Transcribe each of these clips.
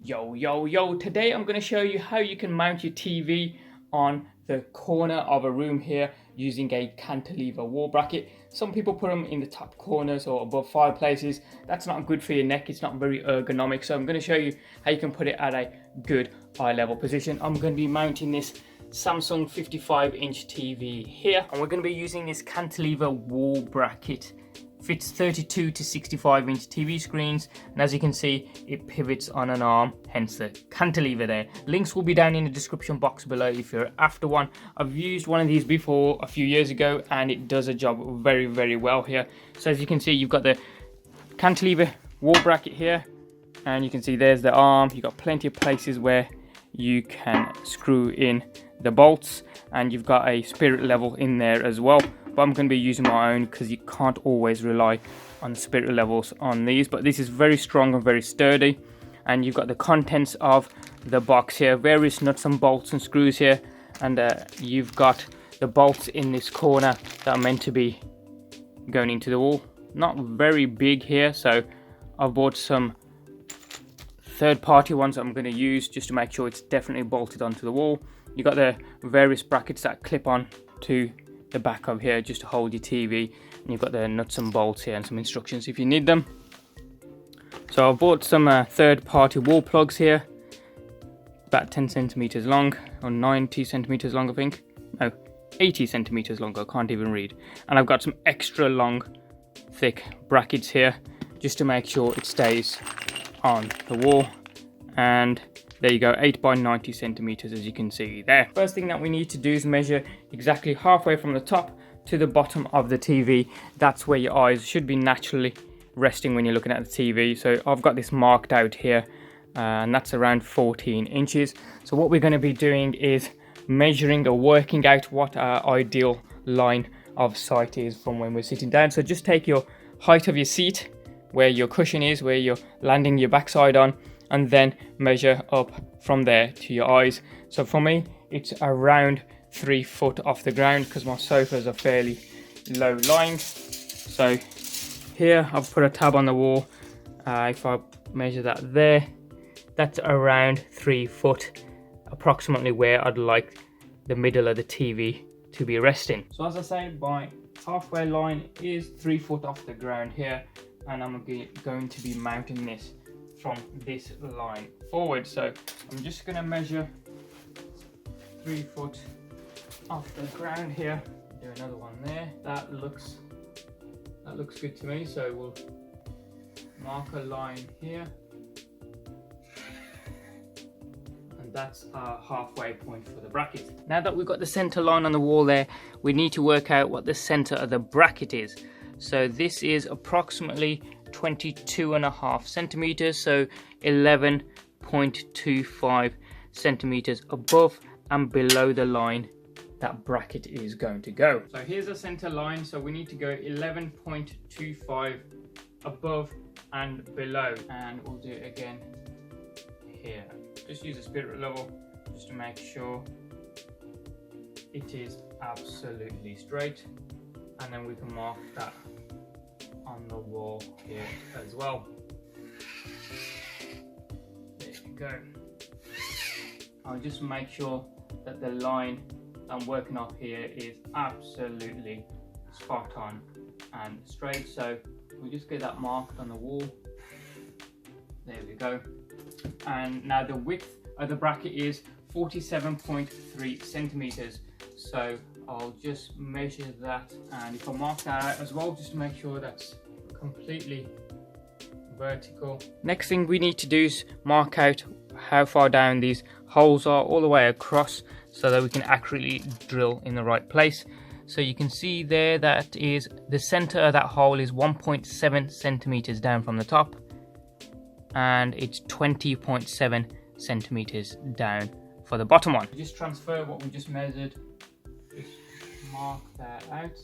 Yo, today I'm going to show you how you can mount your TV on the corner of a room here using a cantilever wall bracket. Some people put them in the top corners or above fireplaces. That's not good for your neck, it's not very ergonomic, so I'm going to show you how you can put it at a good eye level position. I'm going to be mounting this Samsung 55-inch TV here, and we're going to be using this cantilever wall bracket. Fits 32 to 65-inch TV screens, and as you can see, it pivots on an arm, hence the cantilever there. Links will be down in the description box below if you're after one. I've used one of these before a few years ago, and it does a job very well here. So as you can see, you've got the cantilever wall bracket here, and you can see there's the arm. You've got plenty of places where you can screw in the bolts, and you've got a spirit level in there as well. But I'm going to be using my own because you can't always rely on the spirit levels on these. But this is very strong and very sturdy. And you've got the contents of the box here, various nuts and bolts and screws here. And you've got the bolts in this corner that are meant to be going into the wall. Not very big here, so I've bought some third-party ones that I'm going to use just to make sure it's definitely bolted onto the wall. You've got the various brackets that clip on to the back of here just to hold your TV, and you've got the nuts and bolts here and some instructions if you need them. So I've bought some third-party wall plugs here, about 10 centimeters long or 90 centimeters long, I think. No, 80 centimeters long, I can't even read. And I've got some extra long thick brackets here just to make sure it stays on the wall. And there you go, 8 by 90 centimeters, as you can see there. First thing that we need to do is measure exactly halfway from the top to the bottom of the TV. That's where your eyes should be naturally resting when you're looking at the TV. So I've got this marked out here, and that's around 14 inches. So what we're going to be doing is measuring or working out what our ideal line of sight is from when we're sitting down. So just take your height of your seat, where your cushion is, where you're landing your backside on, and then measure up from there to your eyes. So for me, it's around 3 foot off the ground because my sofas are fairly low lying. So here I've put a tab on the wall. If I measure that there, that's around 3 foot, approximately where I'd like the middle of the TV to be resting. So as I say, my halfway line is 3 foot off the ground here, and I'm going to be mounting this from this line forward. So I'm just going to measure 3 foot off the ground here. Do another one there. That looks good to me. So we'll mark a line here, and that's our halfway point for the bracket. Now that we've got the center line on the wall there, we need to work out what the center of the bracket is. So this is approximately 22.5 centimeters, so 11.25 centimeters above and below the line that bracket is going to go. So here's a center line, so we need to go 11.25 above and below, and we'll do it again here. Just use a spirit level just to make sure it is absolutely straight, and then we can mark that on the wall here as well. There you go. I'll just make sure that the line I'm working off here is absolutely spot on and straight. So we'll just get that marked on the wall. There we go. And now the width of the bracket is 47.3 centimeters. So I'll just measure that, and if I mark that out as well, just to make sure that's completely vertical. Next thing we need to do is mark out how far down these holes are all the way across, so that we can accurately drill in the right place. So you can see there that is the center of that hole is 1.7 centimeters down from the top, and it's 20.7 centimeters down for the bottom one. Just transfer what we just measured. Just mark that out.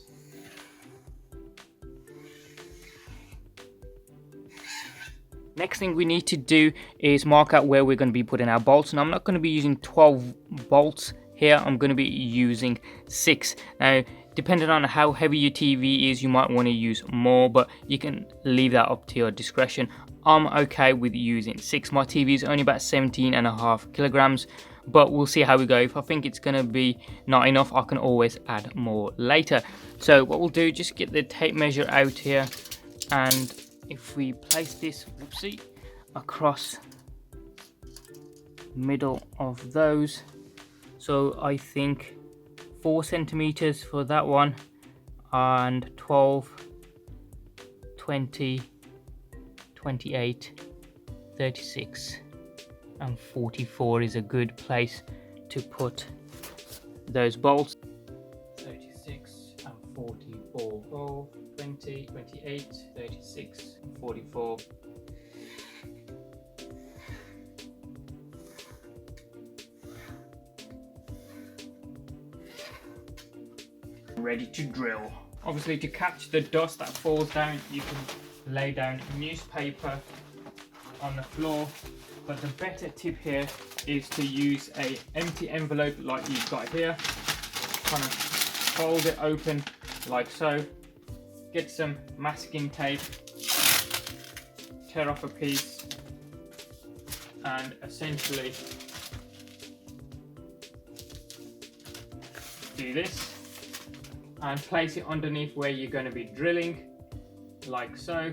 Next thing we need to do is mark out where we're going to be putting our bolts. And I'm not going to be using 12 bolts here. I'm going to be using 6. Now, depending on how heavy your TV is, you might want to use more, but you can leave that up to your discretion. I'm okay with using 6. My TV is only about 17.5 kilograms, but we'll see how we go. If I think it's gonna be not enough, I can always add more later. So what we'll do, just get the tape measure out here, and if we place this, whoopsie, across middle of those, so I think 4 centimeters for that one, and 12, 20, 28, 36 and 44 is a good place to put those bolts. 36 and 44, 12, 20, 28, 36 and 44. Ready to drill. Obviously, to catch the dust that falls down, you can lay down newspaper on the floor, but the better tip here is to use a empty envelope like you've got here. Kind of fold it open like so, get some masking tape, tear off a piece, and essentially do this and place it underneath where you're going to be drilling, like so,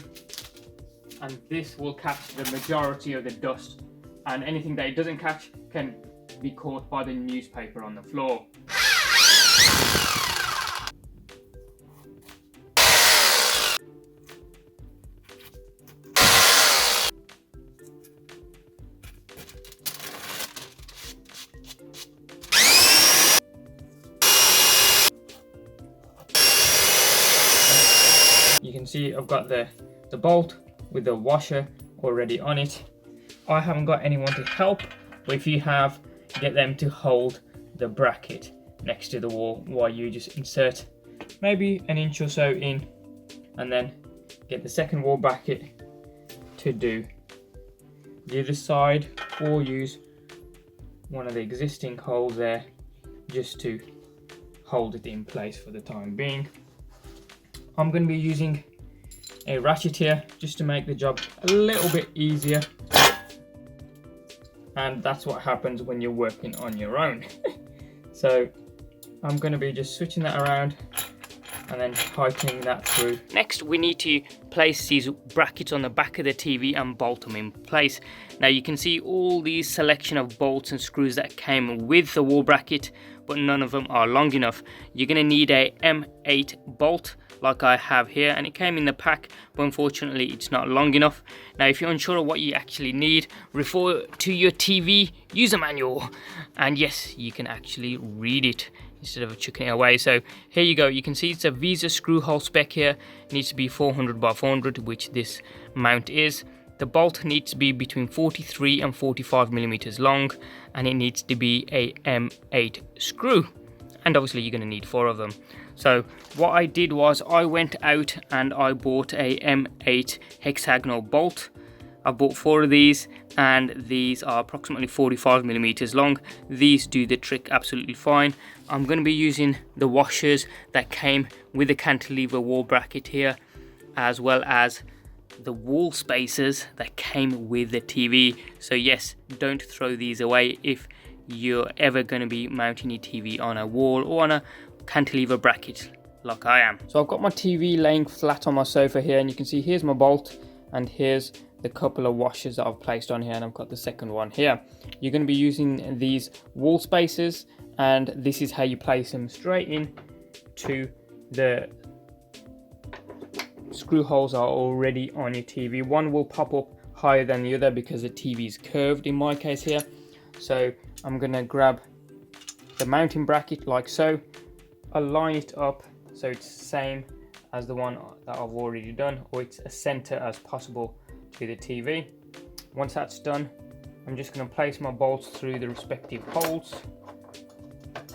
and this will catch the majority of the dust, and anything that it doesn't catch can be caught by the newspaper on the floor. You can see I've got the bolt with the washer already on it. I haven't got anyone to help, but if you have, get them to hold the bracket next to the wall while you just insert maybe an inch or so in, and then get the second wall bracket to do the other side, or use one of the existing holes there just to hold it in place for the time being. I'm going to be using a ratchet here just to make the job a little bit easier, and that's what happens when you're working on your own. So I'm going to be just switching that around and then tightening that through. Next, we need to place these brackets on the back of the TV and bolt them in place. Now you can see all these selection of bolts and screws that came with the wall bracket, but none of them are long enough. You're going to need a M8 bolt like I have here, and it came in the pack, but unfortunately it's not long enough. Now if you're unsure of what you actually need, refer to your TV user manual, and yes, you can actually read it instead of chucking it away. So here you go, you can see it's a Visa screw hole spec here. It needs to be 400 by 400, which this mount is. The bolt needs to be between 43 and 45 millimeters long, and it needs to be a M8 screw, and obviously you're going to need 4 of them. So what I did was I went out and I bought a M8 hexagonal bolt. I bought 4 of these, and these are approximately 45 millimeters long. These do the trick absolutely fine. I'm going to be using the washers that came with the cantilever wall bracket here, as well as the wall spacers that came with the TV. So yes, don't throw these away if you're ever going to be mounting your TV on a wall or on a cantilever bracket like I am. So I've got my TV laying flat on my sofa here, and you can see here's my bolt, and here's the couple of washers that I've placed on here, and I've got the second one here. You're going to be using these wall spacers, and this is how you place them straight in to the screw holes are already on your TV. One will pop up higher than the other because the TV is curved in my case here. So I'm going to grab the mounting bracket like so, align it up so it's the same as the one that I've already done, or it's as center as possible to the TV. Once that's done, I'm just going to place my bolts through the respective holes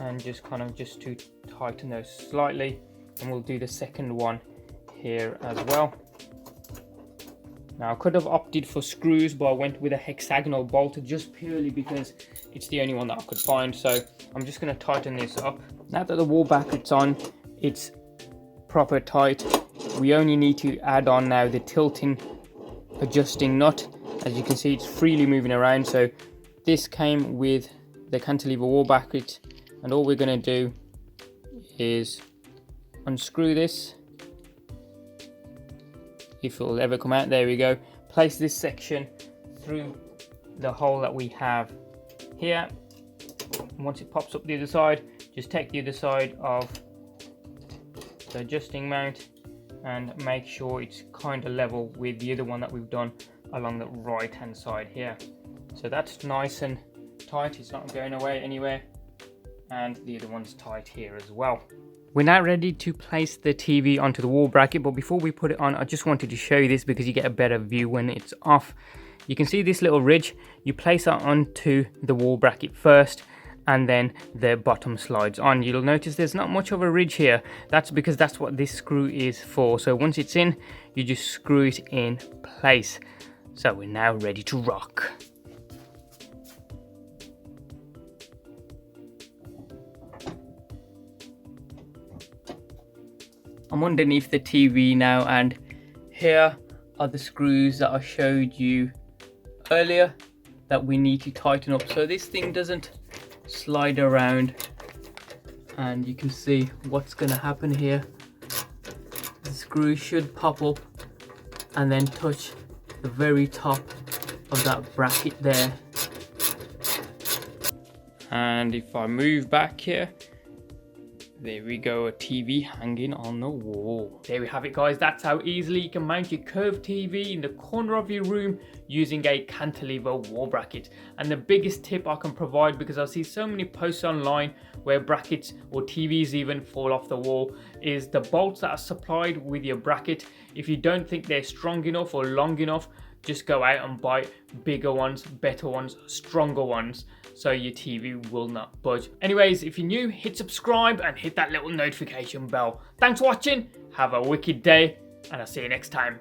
and just to tighten those slightly, and we'll do the second one here as well. Now I could have opted for screws, but I went with a hexagonal bolt just purely because it's the only one that I could find. So I'm just going to tighten this up. Now that the wall bracket's on, it's proper tight. We only need to add on now the tilting adjusting nut. As you can see, it's freely moving around. So this came with the cantilever wall bracket, and all we're going to do is unscrew this, if it will ever come out. There we go. Place this section through the hole that we have here. Once it pops up the other side, just take the other side of the adjusting mount and make sure it's kind of level with the other one that we've done along the right hand side here. So that's nice and tight, it's not going away anywhere, and the other one's tight here as well. We're now ready to place the TV onto the wall bracket, but before we put it on, I just wanted to show you this because you get a better view when it's off. You can see this little ridge. You place that onto the wall bracket first, and then the bottom slides on. You'll notice there's not much of a ridge here. That's because that's what this screw is for. So once it's in, you just screw it in place. So we're now ready to rock. I'm underneath the TV now, and here are the screws that I showed you earlier that we need to tighten up so this thing doesn't slide around. And you can see what's going to happen here. The screw should pop up and then touch the very top of that bracket there. And if I move back here, there we go, a TV hanging on the wall. There we have it, guys. That's how easily you can mount your curved TV in the corner of your room using a cantilever wall bracket. And the biggest tip I can provide, because I see so many posts online where brackets or TVs even fall off the wall, is the bolts that are supplied with your bracket. If you don't think they're strong enough or long enough, just go out and buy bigger ones, better ones, stronger ones, so your TV will not budge. Anyways, if you're new, hit subscribe and hit that little notification bell. Thanks for watching, have a wicked day, and I'll see you next time.